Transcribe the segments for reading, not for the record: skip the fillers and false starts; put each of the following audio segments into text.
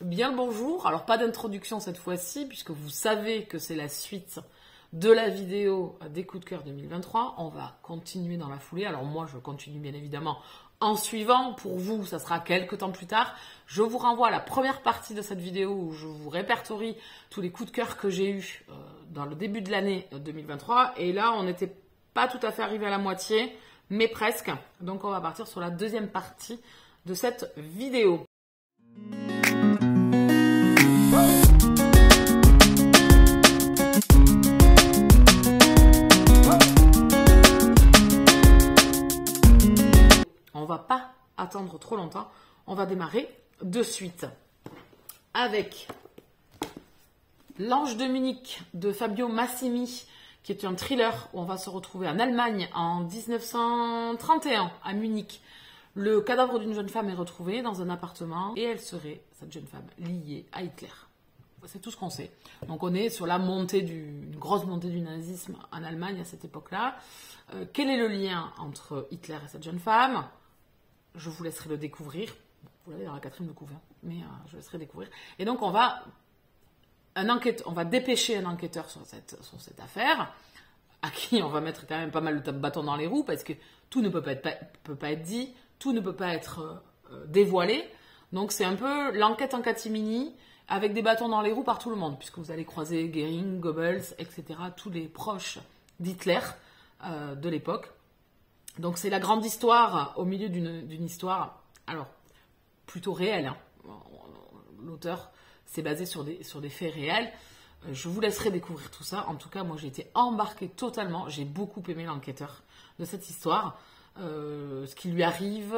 Bien le bonjour. Alors pas d'introduction cette fois-ci puisque vous savez que c'est la suite de la vidéo des coups de cœur 2023. On va continuer dans la foulée. Alors moi je continue bien évidemment en suivant. Pour vous ça sera quelques temps plus tard. Je vous renvoie à la première partie de cette vidéo où je vous répertorie tous les coups de cœur que j'ai eus dans le début de l'année 2023. Et là on n'était pas tout à fait arrivé à la moitié, mais presque. Donc on va partir sur la deuxième partie de cette vidéo. On va pas attendre trop longtemps, on va démarrer de suite avec L'Ange de Munich de Fabio Massimi, qui est un thriller où on va se retrouver en Allemagne en 1931 à Munich. Le cadavre d'une jeune femme est retrouvé dans un appartement et elle serait, cette jeune femme, liée à Hitler. C'est tout ce qu'on sait. Donc on est sur la montée une grosse montée du nazisme en Allemagne à cette époque-là. Quel est le lien entre Hitler et cette jeune femme ? Je vous laisserai le découvrir. Vous l'avez dans la 4e de couverture, mais je laisserai découvrir. Et donc on va dépêcher un enquêteur sur cette affaire, à qui on va mettre quand même pas mal de bâtons dans les roues, parce que tout ne peut pas être dit, tout ne peut pas être dévoilé. Donc c'est un peu l'enquête en catimini, avec des bâtons dans les roues par tout le monde, puisque vous allez croiser Goering, Goebbels, etc., tous les proches d'Hitler de l'époque. Donc c'est la grande histoire au milieu d'une histoire, alors plutôt réelle. Hein. L'auteur s'est basé sur des faits réels. Je vous laisserai découvrir tout ça. En tout cas, moi j'ai été embarquée totalement. J'ai beaucoup aimé l'enquêteur de cette histoire. Ce qui lui arrive,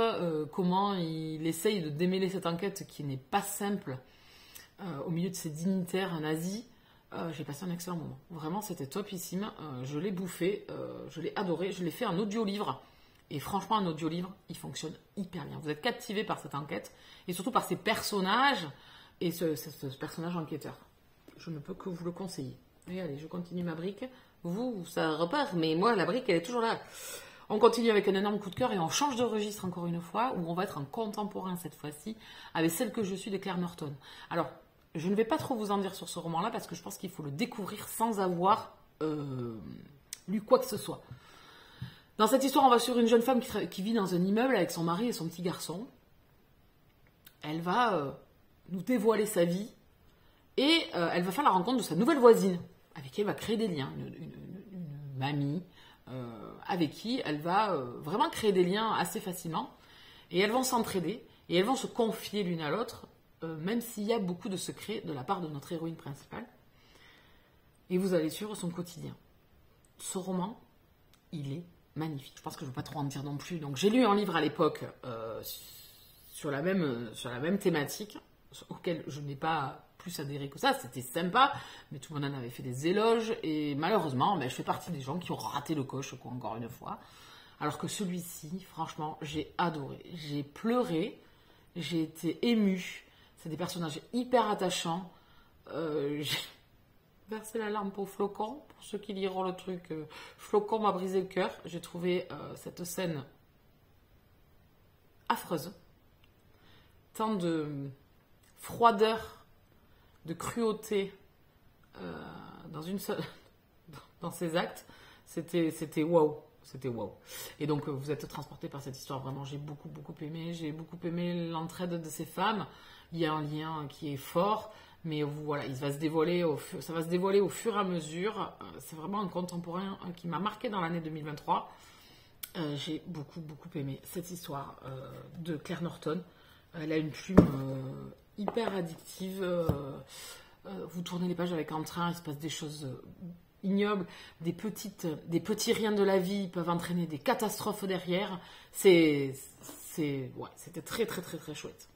comment il essaye de démêler cette enquête qui n'est pas simple au milieu de ces dignitaires nazis. J'ai passé un excellent moment. Vraiment, c'était topissime. Je l'ai bouffé, je l'ai adoré. Je l'ai fait en audio-livre. Et franchement, un audio-livre, il fonctionne hyper bien. Vous êtes captivé par cette enquête et surtout par ces personnages et ce personnage enquêteur. Je ne peux que vous le conseiller. Et allez, je continue ma brique. Vous, ça repart, mais moi, la brique, elle est toujours là. On continue avec un énorme coup de cœur et on change de registre encore une fois, où on va être en contemporain cette fois-ci, avec Celle que je suis de Claire Norton. Alors, je ne vais pas trop vous en dire sur ce roman-là, parce que je pense qu'il faut le découvrir sans avoir lu quoi que ce soit. Dans cette histoire, on va sur une jeune femme qui vit dans un immeuble avec son mari et son petit garçon. Elle va nous dévoiler sa vie et elle va faire la rencontre de sa nouvelle voisine, avec qui elle va créer des liens, une mamie, avec qui elle va vraiment créer des liens assez facilement. Et elles vont s'entraider et elles vont se confier l'une à l'autre, même s'il y a beaucoup de secrets de la part de notre héroïne principale. Et vous allez suivre son quotidien. Ce roman, il est magnifique. Je pense que je ne vais pas trop en dire non plus. Donc j'ai lu un livre à l'époque sur la même thématique, auquel je n'ai pas plus adhéré que ça. C'était sympa, mais tout le monde en avait fait des éloges. Et malheureusement, je fais partie des gens qui ont raté le coche, encore une fois. Alors que celui-ci, franchement, j'ai adoré. J'ai pleuré, j'ai été émue. C'est des personnages hyper attachants. J'ai versé la larme pour Flocon. Pour ceux qui liront le truc, Flocon m'a brisé le cœur. J'ai trouvé cette scène affreuse. Tant de froideur, de cruauté dans ses actes. C'était waouh. C'était waouh. Et donc vous êtes transporté par cette histoire. Vraiment, j'ai beaucoup aimé. J'ai beaucoup aimé l'entraide de ces femmes. Il y a un lien qui est fort, mais voilà, ça va se dévoiler au fur et à mesure. C'est vraiment un contemporain qui m'a marqué dans l'année 2023. J'ai beaucoup aimé cette histoire de Claire Norton. Elle a une plume hyper addictive. Vous tournez les pages avec entrain, il se passe des choses ignobles, des petits riens de la vie peuvent entraîner des catastrophes derrière. C'était très chouette.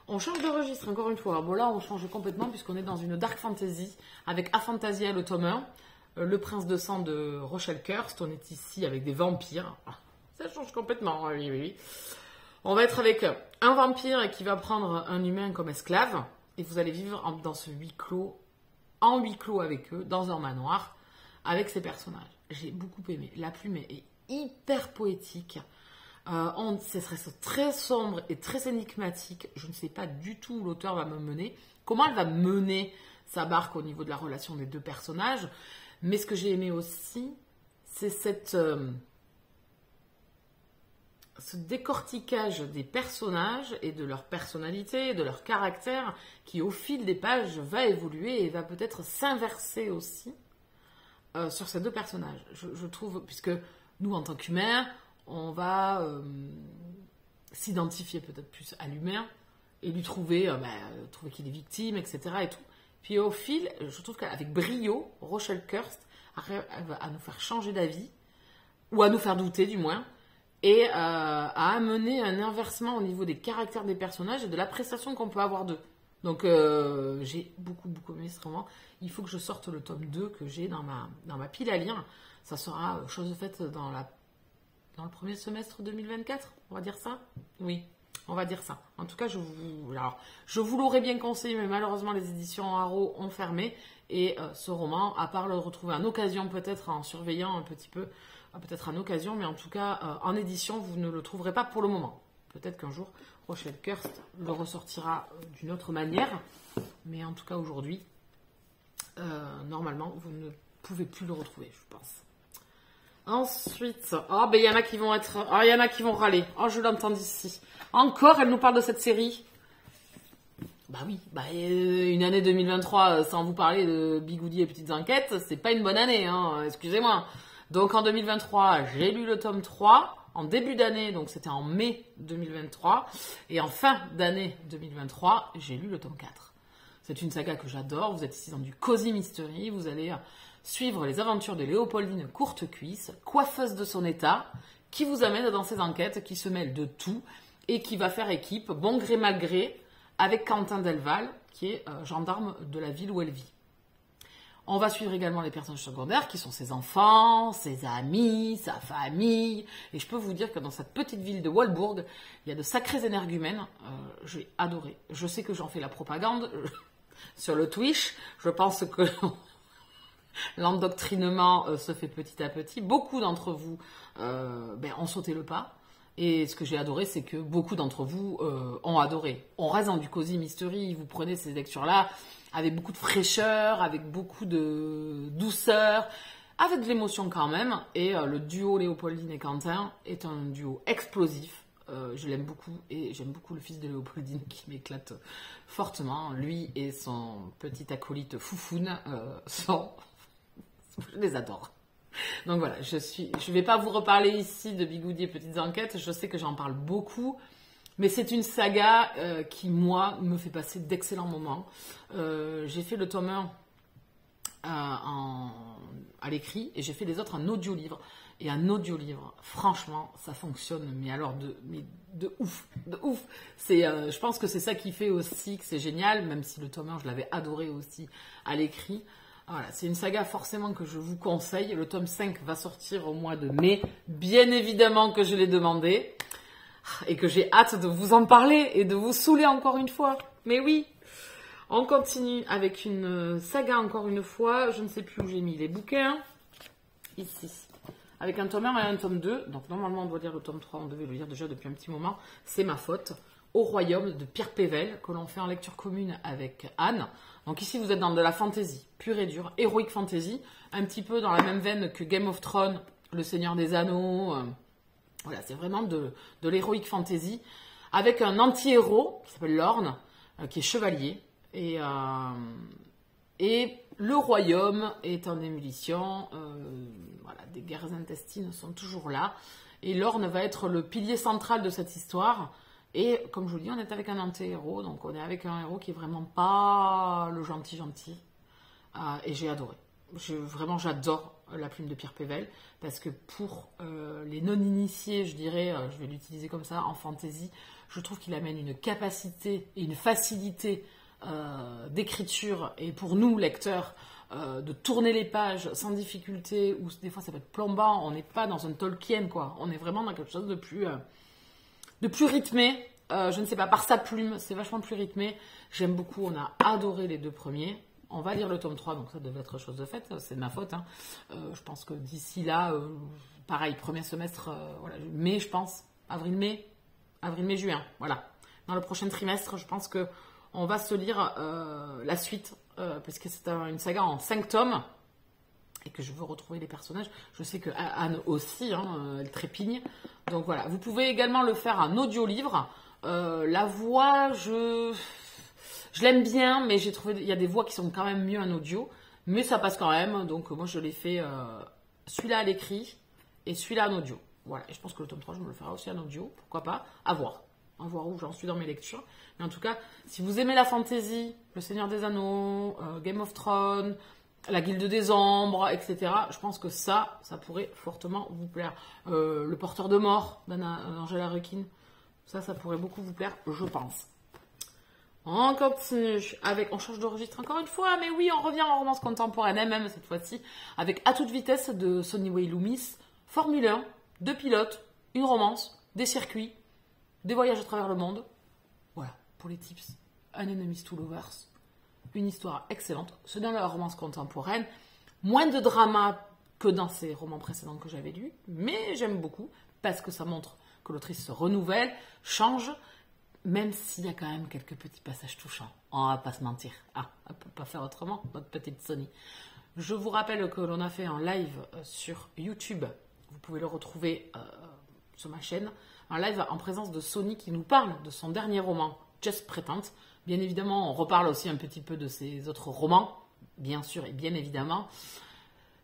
On change de registre encore une fois. Bon là, on change complètement puisqu'on est dans une dark fantasy avec Aphantasia le tome 1, Le prince de sang de Rochelle Kirst. On est ici avec des vampires. Ça change complètement, oui. On va être avec un vampire qui va prendre un humain comme esclave et vous allez vivre dans ce huis clos avec eux, dans un manoir, avec ces personnages. J'ai beaucoup aimé. La plume est hyper poétique. Ce serait très sombre et très énigmatique. Je ne sais pas du tout où l'auteur va me mener. Comment elle va mener sa barque au niveau de la relation des deux personnages. Mais ce que j'ai aimé aussi, c'est ce décortiquage des personnages et de leur personnalité, de leur caractère, qui au fil des pages va évoluer et va peut-être s'inverser aussi sur ces deux personnages. Je trouve, puisque nous, en tant qu'humains, on va s'identifier peut-être plus à l'humain et lui trouver qu'il est victime, etc. et tout. Puis au fil, je trouve qu'avec brio, Rochelle Kirst arrive à nous faire changer d'avis, ou à nous faire douter du moins, et à amener un inversement au niveau des caractères des personnages et de l'appréciation qu'on peut avoir d'eux. Donc j'ai beaucoup aimé ce roman. Il faut que je sorte le tome 2 que j'ai dans ma pile à lire. Ça sera chose faite dans le premier semestre 2024, on va dire ça? Oui, on va dire ça. En tout cas, je vous l'aurais bien conseillé, mais malheureusement les éditions Haro ont fermé. Et ce roman, à part le retrouver en occasion peut-être en surveillant un petit peu, peut-être en occasion, mais en tout cas en édition, vous ne le trouverez pas pour le moment. Peut-être qu'un jour, Rochelle Kirst le ressortira d'une autre manière, mais en tout cas aujourd'hui, normalement, vous ne pouvez plus le retrouver, je pense. Ensuite, il y en a qui vont il y en a qui vont râler. Oh, je l'entends d'ici. Encore, elle nous parle de cette série. Bah oui, une année 2023 sans vous parler de Bigoudi et Petites Enquêtes, c'est pas une bonne année, hein, excusez-moi. Donc en 2023, j'ai lu le tome 3, en début d'année, donc c'était en mai 2023, et en fin d'année 2023, j'ai lu le tome 4. C'est une saga que j'adore, vous êtes ici dans du cozy mystery, vous allez suivre les aventures de Léopoldine Courtecuisse, coiffeuse de son état, qui vous amène dans ses enquêtes, qui se mêle de tout, et qui va faire équipe, bon gré mal gré, avec Quentin Delval, qui est gendarme de la ville où elle vit. On va suivre également les personnages secondaires, qui sont ses enfants, ses amis, sa famille. Et je peux vous dire que dans cette petite ville de Walbourg, il y a de sacrés énergumènes. J'ai adoré. Je sais que j'en fais la propagande sur le Twitch. Je pense que l'endoctrinement se fait petit à petit. Beaucoup d'entre vous ont sauté le pas. Et ce que j'ai adoré, c'est que beaucoup d'entre vous ont adoré. On reste dans du cozy mystery, vous prenez ces lectures-là avec beaucoup de fraîcheur, avec beaucoup de douceur, avec de l'émotion quand même. Et le duo Léopoldine et Quentin est un duo explosif. Je l'aime beaucoup et j'aime beaucoup le fils de Léopoldine qui m'éclate fortement. Lui et son petit acolyte Foufoune je les adore. Donc voilà, je vais pas vous reparler ici de Bigoudi et Petites Enquêtes, je sais que j'en parle beaucoup, mais c'est une saga qui, moi, me fait passer d'excellents moments. J'ai fait le tome 1 à l'écrit et j'ai fait les autres en audio-livre. Et un audio-livre, franchement, ça fonctionne, mais alors de ouf. Je pense que c'est ça qui fait aussi que c'est génial, même si le tome 1, je l'avais adoré aussi à l'écrit. Voilà, c'est une saga forcément que je vous conseille. Le tome 5 va sortir au mois de mai. Bien évidemment que je l'ai demandé. Et que j'ai hâte de vous en parler et de vous saouler encore une fois. Mais oui, on continue avec une saga encore une fois. Je ne sais plus où j'ai mis les bouquins. Ici. Avec un tome 1 et un tome 2. Donc normalement on doit lire le tome 3. On devait le lire déjà depuis un petit moment. C'est ma faute. Au royaume de Pierre Pével, que l'on fait en lecture commune avec Anne. Donc ici, vous êtes dans de la fantasy, pure et dure, heroic fantasy, un petit peu dans la même veine que Game of Thrones, Le Seigneur des Anneaux. Voilà, c'est vraiment de l'heroic fantasy, avec un anti-héros qui s'appelle Lorne, qui est chevalier. Et le royaume est en ébullition. Voilà, des guerres intestines sont toujours là. Et Lorne va être le pilier central de cette histoire. Et comme je vous dis, on est avec un anti-héros, donc on est avec un héros qui est vraiment pas le gentil. Et j'ai adoré. Vraiment, j'adore la plume de Pierre Pével, parce que pour les non-initiés, je dirais, je vais l'utiliser comme ça, en fantasy, je trouve qu'il amène une capacité et une facilité d'écriture, et pour nous, lecteurs, de tourner les pages sans difficulté, ou des fois ça peut être plombant, on n'est pas dans un Tolkien, quoi. On est vraiment dans quelque chose de plus rythmé, je ne sais pas, par sa plume, c'est vachement plus rythmé. J'aime beaucoup, on a adoré les deux premiers. On va lire le tome 3, donc ça devait être chose de faite, c'est de ma faute. Je pense que d'ici là, pareil, premier semestre, voilà, mai je pense, avril-mai, avril-mai-juin, voilà. Dans le prochain trimestre, je pense que on va se lire la suite, parce que c'est une saga en 5 tomes, et que je veux retrouver les personnages. Je sais que Anne aussi, hein, elle trépigne. Donc voilà, vous pouvez également le faire en audio-livre. La voix, je l'aime bien, mais j'ai trouvé il y a des voix qui sont quand même mieux en audio, mais ça passe quand même. Donc moi je l'ai fait celui-là à l'écrit et celui-là en audio. Voilà, et je pense que le tome 3, je me le ferai aussi en audio, pourquoi pas, à voir où j'en suis dans mes lectures. Mais en tout cas, si vous aimez la fantasy, Le Seigneur des Anneaux, Game of Thrones, La Guilde des Ombres, etc., je pense que ça pourrait fortement vous plaire. Le Porteur de Mort d'Angela Requin, ça pourrait beaucoup vous plaire, je pense. On continue on change de registre encore une fois, mais oui, on revient en romance contemporaine, même cette fois-ci, avec À toute vitesse de Sonny Way Loomis, Formule 1, 2 pilotes, une romance, des circuits, des voyages à travers le monde. Voilà, pour les tips, un Enemies to Lovers, une histoire excellente. C'est dans la romance contemporaine, moins de drama que dans ces romans précédents que j'avais lus, mais j'aime beaucoup, parce que ça montre que l'autrice se renouvelle, change, même s'il y a quand même quelques petits passages touchants. On va pas se mentir. Ah, on peut pas faire autrement, notre petite Sonny. Je vous rappelle que l'on a fait un live sur YouTube. Vous pouvez le retrouver sur ma chaîne. Un live en présence de Sonny qui nous parle de son dernier roman, Just Pretend. Bien évidemment, on reparle aussi un petit peu de ses autres romans, bien sûr et bien évidemment.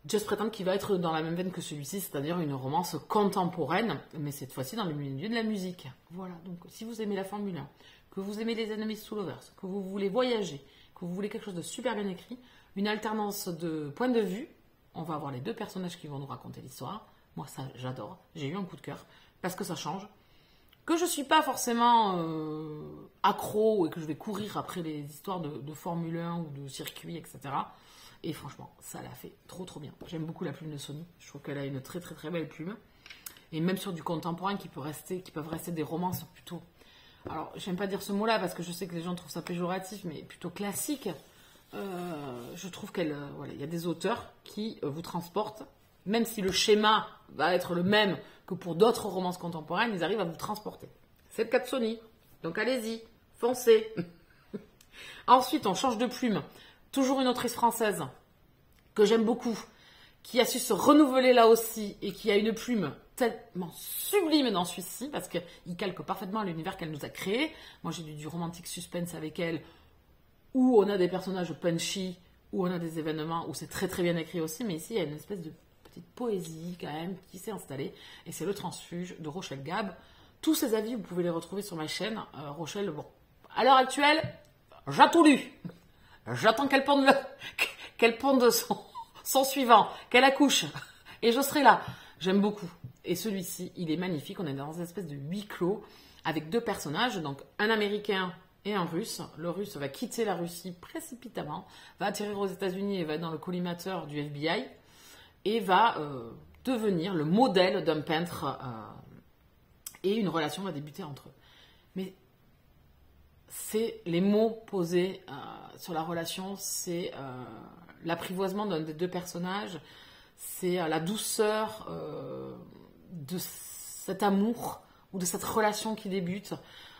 Just Pretend qui va être dans la même veine que celui-ci, c'est-à-dire une romance contemporaine, mais cette fois-ci dans le milieu de la musique. Voilà, donc si vous aimez la Formule 1, que vous aimez les Enemies to Lovers, que vous voulez voyager, que vous voulez quelque chose de super bien écrit, une alternance de points de vue, on va avoir les deux personnages qui vont nous raconter l'histoire. Moi, ça, j'adore. J'ai eu un coup de cœur parce que ça change. Que je ne suis pas forcément accro et que je vais courir après les histoires de Formule 1 ou de circuit, etc. Et franchement, ça l'a fait trop bien. J'aime beaucoup la plume de Sonny. Je trouve qu'elle a une très belle plume. Et même sur du contemporain qui peuvent rester des romances plutôt... Alors, j'aime pas dire ce mot-là parce que je sais que les gens trouvent ça péjoratif, mais plutôt classique. Je trouve il y a des auteurs qui vous transportent, même si le schéma va être le même que pour d'autres romances contemporaines, ils arrivent à vous transporter. C'est le cas de Sonny. Donc allez-y, foncez. Ensuite, on change de plume. Toujours une autrice française que j'aime beaucoup, qui a su se renouveler là aussi et qui a une plume tellement sublime dans celui-ci parce qu'il calque parfaitement l'univers qu'elle nous a créé. Moi, j'ai du romantique suspense avec elle où on a des personnages punchy, où on a des événements, où c'est très bien écrit aussi, mais ici, il y a une espèce de petite poésie quand même qui s'est installée et c'est Le Transfuge de Rochelle Gab. Tous ces avis, vous pouvez les retrouver sur ma chaîne. Rochelle, bon, à l'heure actuelle, j'ai tout lu. J'attends qu'elle ponde son suivant, qu'elle accouche. Et je serai là. J'aime beaucoup. Et celui-ci, il est magnifique. On est dans une espèce de huis clos avec deux personnages, donc un Américain et un Russe. Le Russe va quitter la Russie précipitamment, va atterrir aux États-Unis et va être dans le collimateur du FBI et va devenir le modèle d'un peintre et une relation va débuter entre eux. Mais c'est les mots posés sur la relation, c'est l'apprivoisement d'un des deux personnages, c'est la douceur de cet amour ou de cette relation qui débute,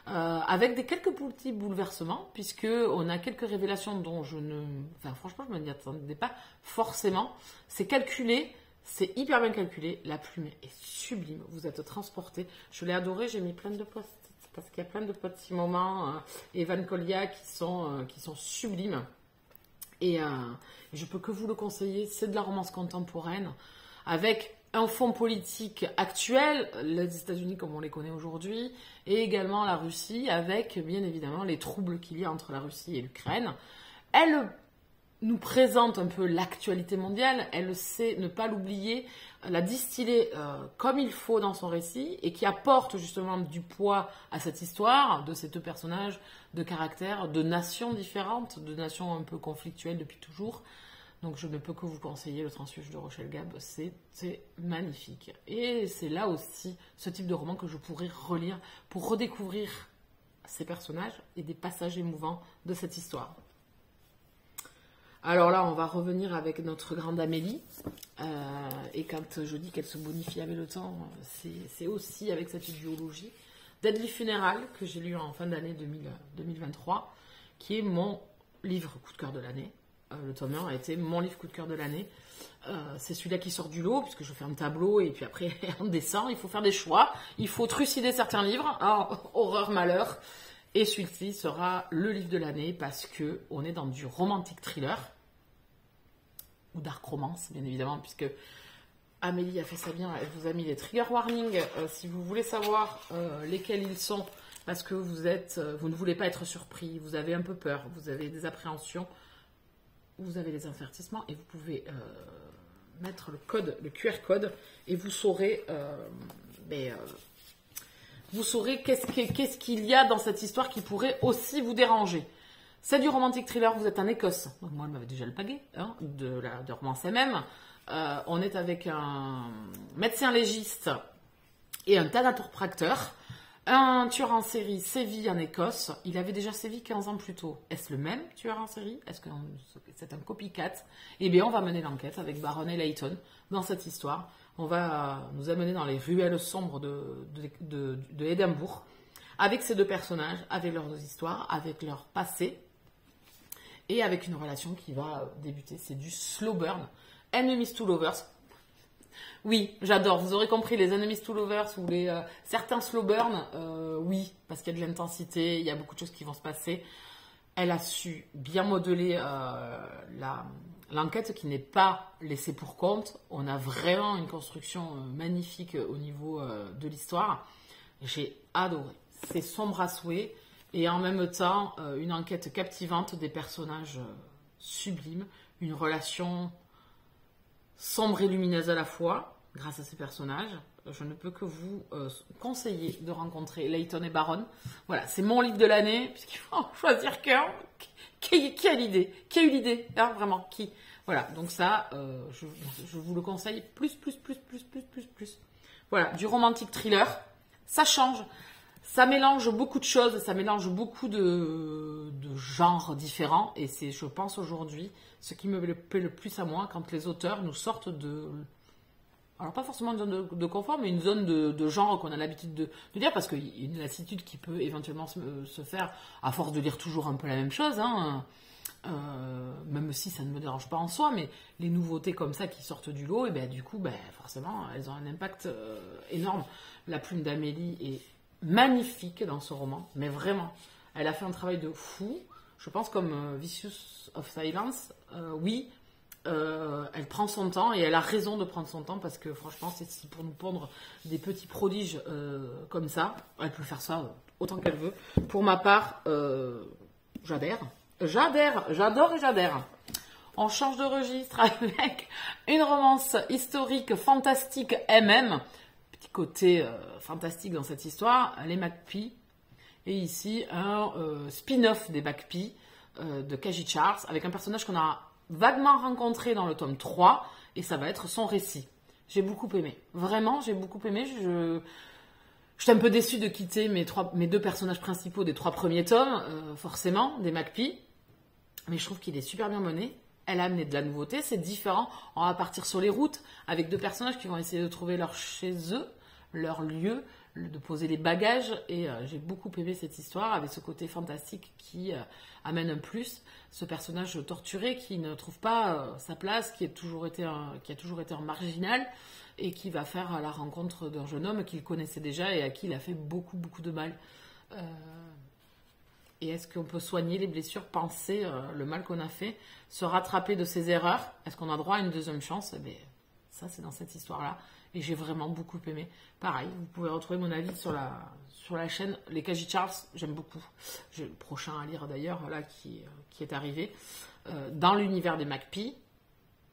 avec quelques petits bouleversements, puisque on a quelques révélations dont franchement, je ne m'y attendais pas forcément. C'est calculé, c'est hyper bien calculé, la plume est sublime, vous êtes transporté. Je l'ai adoré, j'ai mis plein de posts parce qu'il y a plein de petits moments, Evan Collia qui sont sublimes. Et je peux que vous le conseiller, c'est de la romance contemporaine, avec un fond politique actuel, les États-Unis comme on les connaît aujourd'hui, et également la Russie, avec bien évidemment les troubles qu'il y a entre la Russie et l'Ukraine. Elle nous présente un peu l'actualité mondiale, elle sait ne pas l'oublier, la distiller comme il faut dans son récit, et qui apporte justement du poids à cette histoire, de ces deux personnages, de caractères, de nations différentes, de nations un peu conflictuelles depuis toujours. Donc je ne peux que vous conseiller Le Transfuge de Rochelle Gab, c'est magnifique. Et c'est là aussi ce type de roman que je pourrais relire pour redécouvrir ces personnages et des passages émouvants de cette histoire. Alors là, on va revenir avec notre grande Amélie. Et quand je dis qu'elle se bonifie avec le temps, c'est aussi avec cette idéologie. Deadly Funeral, que j'ai lu en fin d'année 2023, qui est mon livre coup de cœur de l'année. Le tome 1 a été mon livre coup de cœur de l'année. C'est celui-là qui sort du lot, puisque je fais un tableau et puis après on descend. Il faut faire des choix. Il faut trucider certains livres. Alors, horreur, malheur. Et celui-ci sera le livre de l'année parce que on est dans du romantic thriller ou dark romance, bien évidemment, puisque Amélie a fait ça bien. Elle vous a mis les trigger warnings si vous voulez savoir lesquels ils sont, parce que vous ne voulez pas être surpris, vous avez un peu peur, vous avez des appréhensions, vous avez des avertissements et vous pouvez mettre le QR code et vous saurez qu'est-ce qu'il y a dans cette histoire qui pourrait aussi vous déranger. C'est du romantic thriller, vous êtes en Écosse. Donc moi, elle m'avait déjà le pagué de romance MM. On est avec un médecin légiste et un thanatos-practeur. Un tueur en série sévit en Écosse. Il avait déjà sévi 15 ans plus tôt. Est-ce le même tueur en série? Est-ce que c'est un copycat? Eh bien, on va mener l'enquête avec Baron et Layton dans cette histoire. On va nous amener dans les ruelles sombres de Édimbourg avec ces deux personnages, avec leurs histoires, avec leur passé et avec une relation qui va débuter. C'est du slow burn. Enemies to Lovers. Oui, j'adore. Vous aurez compris, les Enemies to Lovers ou certains slow burn, oui, parce qu'il y a de l'intensité, il y a beaucoup de choses qui vont se passer. Elle a su bien modeler l'enquête qui n'est pas laissée pour compte. On a vraiment une construction magnifique au niveau de l'histoire. J'ai adoré. C'est sombre à souhait et en même temps une enquête captivante, des personnages sublimes, une relation sombre et lumineuse à la fois grâce à ces personnages. Je ne peux que vous conseiller de rencontrer Layton et Baron. Voilà, c'est mon livre de l'année, puisqu'il faut en choisir qu'un. Qui a l'idée? Qui a eu l'idée? Vraiment, qui? Voilà, donc ça, je vous le conseille plus. Voilà, du romantic thriller, ça change. Ça mélange beaucoup de choses, ça mélange beaucoup de genres différents. Et c'est, je pense, aujourd'hui, ce qui me plaît le plus à moi, quand les auteurs nous sortent de... Alors, pas forcément une zone de confort, mais une zone de genre qu'on a l'habitude de lire, parce qu'il y a une lassitude qui peut éventuellement se faire à force de lire toujours un peu la même chose, hein. Même si ça ne me dérange pas en soi, mais les nouveautés comme ça qui sortent du lot, et ben, du coup, forcément, elles ont un impact énorme. La plume d'Amélie est magnifique dans ce roman, mais vraiment, elle a fait un travail de fou. Je pense comme Vicious of Silence, oui, elle prend son temps et elle a raison de prendre son temps parce que franchement, c'est pour nous pondre des petits prodiges comme ça. Elle peut faire ça autant qu'elle veut. Pour ma part, j'adhère. J'adore et j'adhère. On change de registre avec une romance historique fantastique MM. Petit côté fantastique dans cette histoire, les McPhee. Et ici, un spin-off des McPhee de Kaji Charles avec un personnage qu'on a vaguement rencontré dans le tome 3 et ça va être son récit. J'ai beaucoup aimé. Vraiment, j'ai beaucoup aimé. J'étais un peu déçue de quitter mes deux personnages principaux des 3 premiers tomes, forcément, des McPhee. Mais je trouve qu'il est super bien mené. Elle a amené de la nouveauté, c'est différent. On va partir sur les routes avec deux personnages qui vont essayer de trouver leur chez eux, leur lieu, de poser les bagages. Et j'ai beaucoup aimé cette histoire avec ce côté fantastique qui amène un plus. Ce personnage torturé qui ne trouve pas sa place, qui a toujours été un marginal et qui va faire la rencontre d'un jeune homme qu'il connaissait déjà et à qui il a fait beaucoup de mal. Et est-ce qu'on peut soigner les blessures, penser le mal qu'on a fait, se rattraper de ses erreurs? Est-ce qu'on a droit à une deuxième chance? Eh bien, ça, c'est dans cette histoire-là. Et j'ai vraiment beaucoup aimé. Pareil, vous pouvez retrouver mon avis sur la chaîne. Les Kaji Charles, j'aime beaucoup. J'ai le prochain à lire d'ailleurs, là, qui est arrivé. Dans l'univers des McPhee,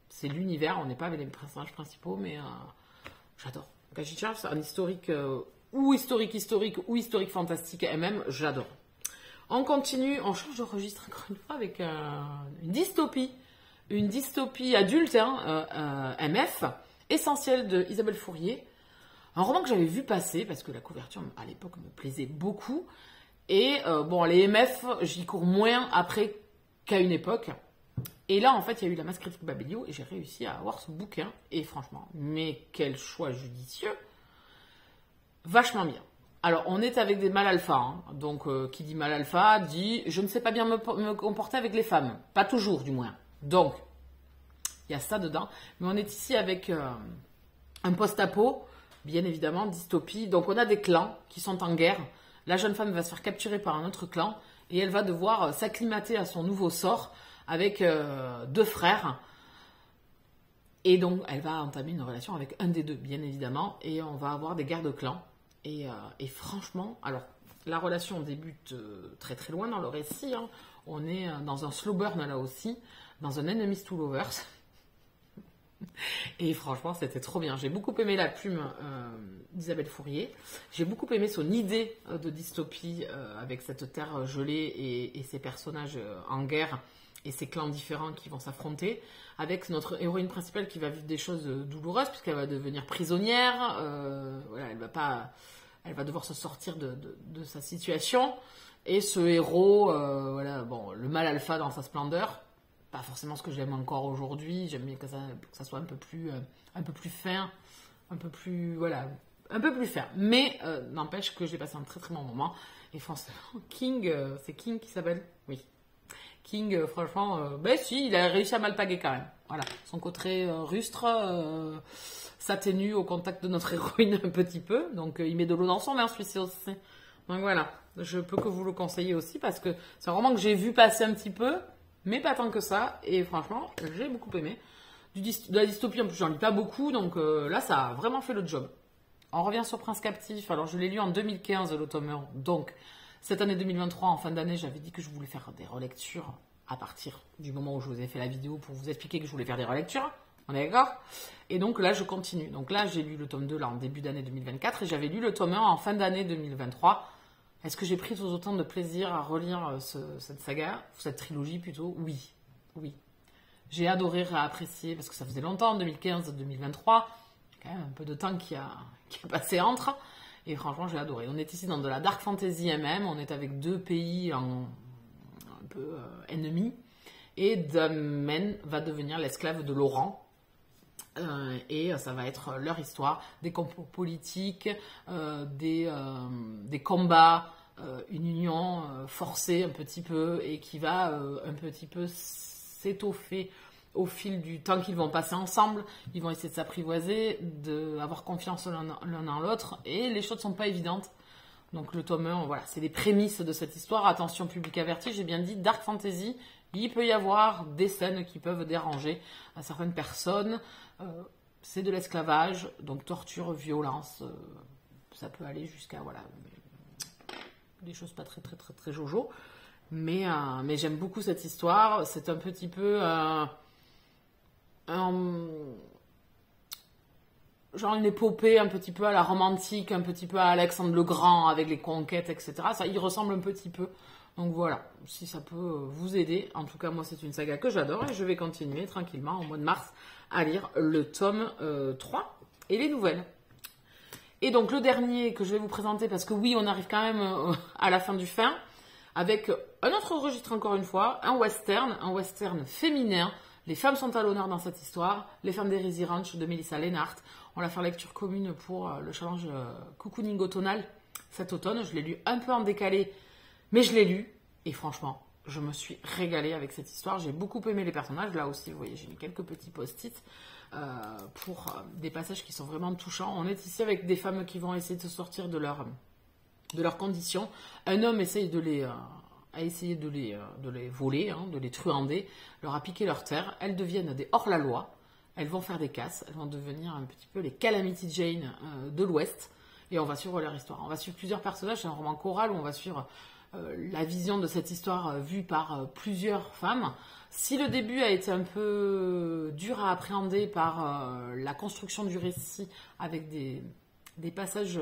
c'est l'univers, on n'est pas avec les personnages principaux, mais j'adore. Kaji Charles, un historique, ou historique fantastique MM, j'adore. On continue, on change de registre encore une fois avec une dystopie. Une dystopie adulte, MF, Essentiel de Isabelle Fourier. Un roman que j'avais vu passer, parce que la couverture, à l'époque, me plaisait beaucoup. Et les MF, j'y cours moins après qu'à une époque. Et là, en fait, il y a eu la masse critique Babelio et j'ai réussi à avoir ce bouquin. Et franchement, mais quel choix judicieux. Vachement bien. Alors, on est avec des mâles alpha. Hein. Donc, qui dit mâle alpha dit je ne sais pas bien me comporter avec les femmes. Pas toujours, du moins. Donc, il y a ça dedans. Mais on est ici avec un post-apo, bien évidemment, dystopie. Donc, on a des clans qui sont en guerre. La jeune femme va se faire capturer par un autre clan et elle va devoir s'acclimater à son nouveau sort avec 2 frères. Et donc, elle va entamer une relation avec un des 2, bien évidemment. Et on va avoir des guerres de clans. Et franchement, alors, la relation débute très très loin dans le récit. Hein. On est dans un slow burn là aussi, dans un enemies to lovers. Et franchement, c'était trop bien. J'ai beaucoup aimé la plume d'Isabelle Fourier. J'ai beaucoup aimé son idée de dystopie avec cette terre gelée et ces personnages en guerre et ces clans différents qui vont s'affronter. Avec notre héroïne principale qui va vivre des choses douloureuses puisqu'elle va devenir prisonnière. Voilà, elle va devoir se sortir de sa situation. Et ce héros, voilà, bon, le mâle alpha dans sa splendeur. Pas forcément ce que j'aime encore aujourd'hui. J'aime bien que ça soit un peu plus fin, un peu plus, voilà, un peu plus fin. Mais n'empêche que j'ai passé un très très bon moment. Et franchement, King, c'est King qui s'appelle? Oui. King, franchement, ben si, il a réussi à m'alpaguer quand même. Voilà, son côté rustre s'atténue au contact de notre héroïne un petit peu. Donc il met de l'eau dans son verre celui-ci aussi. Donc voilà, je peux que vous le conseiller aussi parce que c'est un roman que j'ai vu passer un petit peu, mais pas tant que ça. Et franchement, j'ai beaucoup aimé. De la dystopie, en plus, j'en lis pas beaucoup, donc là, ça a vraiment fait le job. On revient sur Prince Captif. Alors, je l'ai lu en 2015, le tome 1. Donc, cette année 2023, en fin d'année, j'avais dit que je voulais faire des relectures à partir du moment où je vous ai fait la vidéo pour vous expliquer que je voulais faire des relectures. On est d'accord? Et donc là, je continue. Donc là, j'ai lu le tome 2 là, en début d'année 2024 et j'avais lu le tome 1 en fin d'année 2023. Est-ce que j'ai pris tout autant de plaisir à relire cette saga, cette trilogie plutôt? Oui. Oui. J'ai adoré réapprécier, parce que ça faisait longtemps, 2015-2023, quand même un peu de temps qui a passé entre, et franchement j'ai adoré. On est ici dans de la dark fantasy MM, on est avec 2 pays un peu ennemis, et Damen va devenir l'esclave de Laurent, et ça va être leur histoire, des complots politiques, des combats, une union forcée un petit peu, et qui va un petit peu s'étoffer au fil du temps qu'ils vont passer ensemble. Ils vont essayer de s'apprivoiser, d'avoir confiance l'un en l'autre, et les choses ne sont pas évidentes. Donc le tome 1, voilà, c'est les prémices de cette histoire. Attention, public averti, j'ai bien dit, dark fantasy, il peut y avoir des scènes qui peuvent déranger à certaines personnes. C'est de l'esclavage, donc torture, violence, ça peut aller jusqu'à, voilà, des choses pas très très très très jojo. Mais j'aime beaucoup cette histoire. C'est un petit peu genre une épopée un petit peu à la romantique, un petit peu à Alexandre le Grand avec les conquêtes, etc. Ça y ressemble un petit peu. Donc voilà, si ça peut vous aider. En tout cas, moi, c'est une saga que j'adore et je vais continuer tranquillement au mois de mars à lire le tome 3 et les nouvelles. Et donc le dernier que je vais vous présenter, parce que oui, on arrive quand même à la fin du fin, avec un autre registre encore une fois, un western féminin. Les femmes sont à l'honneur dans cette histoire. Les femmes des Rizzi Ranch de Melissa Lennart. On va faire lecture commune pour le challenge Cocooning automnal cet automne. Je l'ai lu un peu en décalé, mais je l'ai lu. Et franchement, je me suis régalée avec cette histoire. J'ai beaucoup aimé les personnages. Là aussi, vous voyez, j'ai mis quelques petits post-it pour des passages qui sont vraiment touchants. On est ici avec des femmes qui vont essayer de se sortir de leurs conditions. Un homme essaye a essayé de les voler, hein, de les truander, leur a piqué leur terre. Elles deviennent des hors-la-loi. Elles vont faire des casses. Elles vont devenir un petit peu les Calamity Jane de l'Ouest. Et on va suivre leur histoire. On va suivre plusieurs personnages. C'est un roman choral où on va suivre la vision de cette histoire vue par plusieurs femmes. Si le début a été un peu dur à appréhender par la construction du récit avec des passages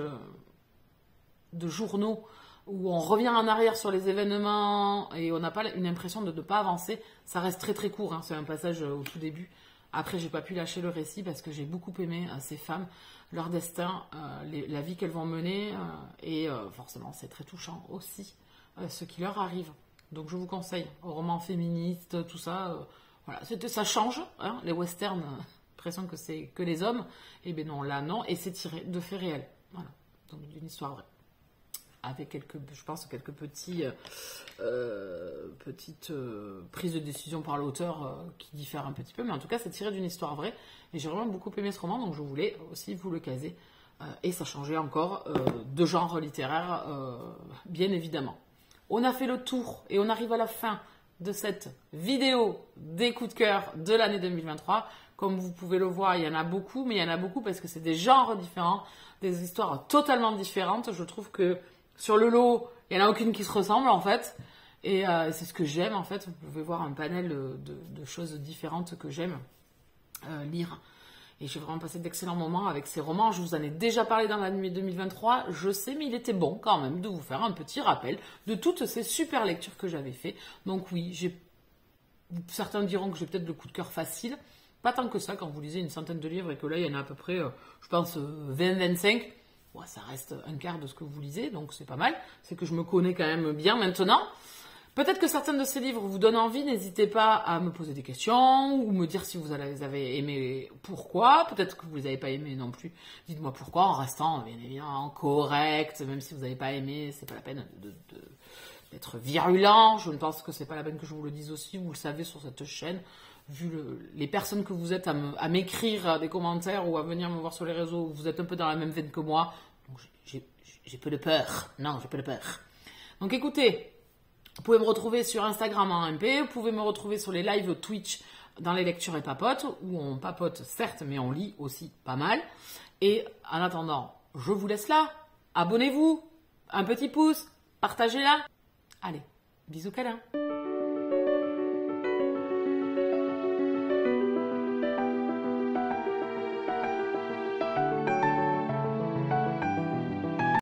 de journaux où on revient en arrière sur les événements et on n'a pas une impression de ne pas avancer, ça reste très très court, hein. C'est un passage au tout début. Après, j'ai pas pu lâcher le récit parce que j'ai beaucoup aimé ces femmes, leur destin, la vie qu'elles vont mener, et forcément c'est très touchant aussi ce qui leur arrive. Donc je vous conseille, roman féministe, tout ça, Voilà, ça change, hein, les westerns, l'impression que c'est que les hommes, et bien non, là non, et c'est tiré de faits réels, voilà, donc d'une histoire vraie. Avec je pense, quelques petites prises de décision par l'auteur qui diffèrent un petit peu, mais en tout cas, c'est tiré d'une histoire vraie, et j'ai vraiment beaucoup aimé ce roman, donc je voulais aussi vous le caser, et ça changeait encore de genre littéraire, bien évidemment. On a fait le tour, et on arrive à la fin de cette vidéo des coups de cœur de l'année 2023. Comme vous pouvez le voir, il y en a beaucoup, mais il y en a beaucoup parce que c'est des genres différents, des histoires totalement différentes. Je trouve que sur le lot, il n'y en a aucune qui se ressemble en fait. Et c'est ce que j'aime en fait. Vous pouvez voir un panel de choses différentes que j'aime lire. Et j'ai vraiment passé d'excellents moments avec ces romans. Je vous en ai déjà parlé dans l'année 2023, je sais, mais il était bon quand même de vous faire un petit rappel de toutes ces super lectures que j'avais fait. Donc oui, certains diront que j'ai peut-être le coup de cœur facile. Pas tant que ça quand vous lisez une centaine de livres et que là, il y en a à peu près, je pense, 20-25. Ouais, ça reste un quart de ce que vous lisez, donc c'est pas mal. C'est que je me connais quand même bien maintenant. Peut-être que certains de ces livres vous donnent envie, n'hésitez pas à me poser des questions ou me dire si vous les avez aimés, pourquoi. Peut-être que vous les avez pas aimés non plus. Dites-moi pourquoi, en restant bien évidemment correct, même si vous n'avez pas aimé, c'est pas la peine d'être virulent. Je ne pense que c'est pas la peine que je vous le dise aussi, vous le savez sur cette chaîne. Vu les personnes que vous êtes à m'écrire des commentaires ou à venir me voir sur les réseaux, vous êtes un peu dans la même veine que moi. Donc j'ai peu de peur. Non, j'ai peu de peur. Donc écoutez, vous pouvez me retrouver sur Instagram en MP, vous pouvez me retrouver sur les lives Twitch dans les lectures et papotes, où on papote certes, mais on lit aussi pas mal. Et en attendant, je vous laisse là. Abonnez-vous, un petit pouce, partagez-la. Allez, bisous câlins.